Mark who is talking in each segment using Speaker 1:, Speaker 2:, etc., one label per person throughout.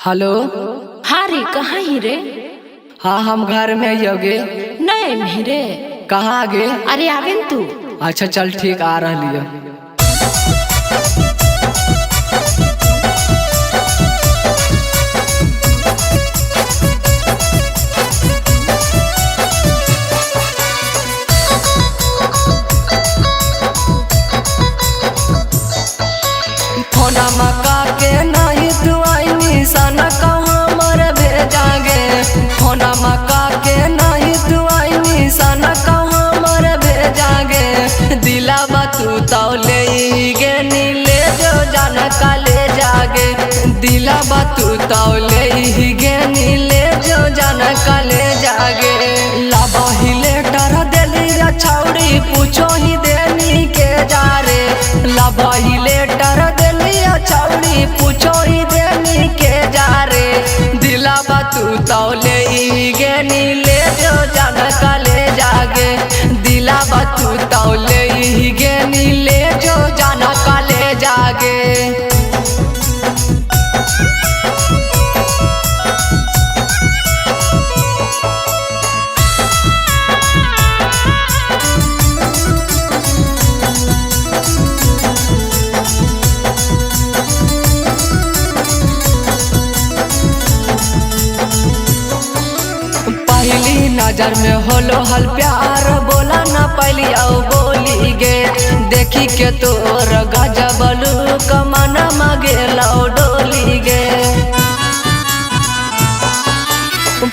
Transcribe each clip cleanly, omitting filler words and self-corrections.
Speaker 1: Hello.
Speaker 2: हाँ रे, कहाँ ही रे?
Speaker 1: हाँ हम घर में ही होगे।
Speaker 2: नहीं मेरे।
Speaker 1: कहाँ आगे?
Speaker 2: अरे आवे न तू।
Speaker 1: अच्छा चल ठीक आ रही है। फोना मका के नहीं तू आई निशान कहाँ मर भेजागे। फोना मका के नहीं तू आई निशान कहाँ मर भेजागे। दिलावा तू तो ले गे नीले जो जान का ले जागे। दिलावा तू तो ले गे नीले जो जान का ले जागे। लाबा ही लेटर दिली छौड़ी पूछो ही देनी के जा रे। लाबा ही लेटर छौड़ी पूछो ही देनी के जा रे। दिलावा तू तो ले गे नीले जो जान का ले जागे। दिलावा तू तो ले गे नीले जो जान का ले जागे। पहली नजर में होलो हल प्यार बोला ना पहली आओ बोली गे। देखी के तोर गजबलू कमाना मांगे लो डोली गे।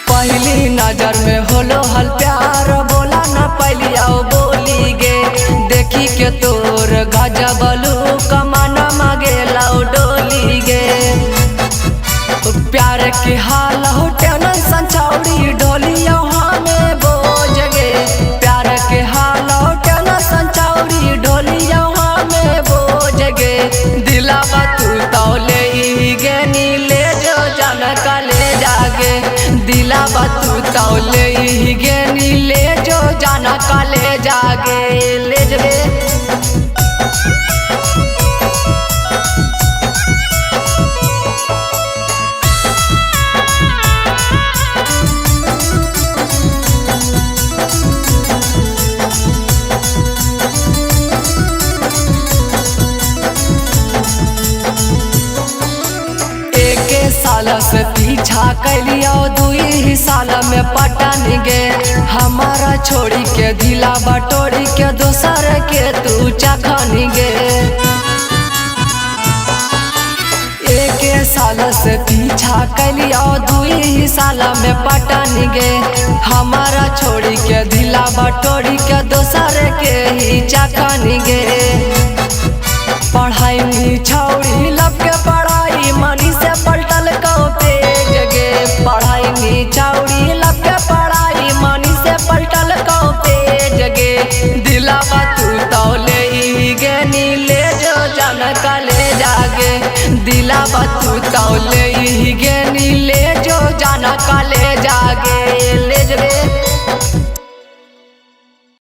Speaker 1: पहली नजर में होलो हल प्यार बोला ना पहली आओ बोली गे। देखी के तोर गजबलू कमाना मांगे लो डोली गे। प्यार के हाल हो टेंशन छौड़ी ढोलिया हमें बोझ गे। प्यार के हाल हो टेंशन छौड़ी ढोलिया हमें बोझ गे। दिलावा तू तो ले गे नीले जो जान का ले जागे। दिलावा तू तो ले गे नीले जो जान का ले जागे। ले जबे साल से पीछा कैलियो दुई साल में पटन गे। हमारा छोड़ी के दिला बटोरी के दोसर के तू चखन गे। एक साल से पीछा कैलियो दुई साल में पटन गे। हमारा छोड़ी के दिला बटोरी के दोसर के ही चखन गे। पढ़ाई में छौड़ी लब के पढ़ाई मनी से पलटल को पेज गे। पढ़ाई में छौड़ी लब के पढ़ाई मनी से पलटल को पेज गे। दिलावा तू तो ले गे नीले जो जान का ले जागे। दिलावा तू तो ले गे नीले जो जान का ले जागे। ले जबे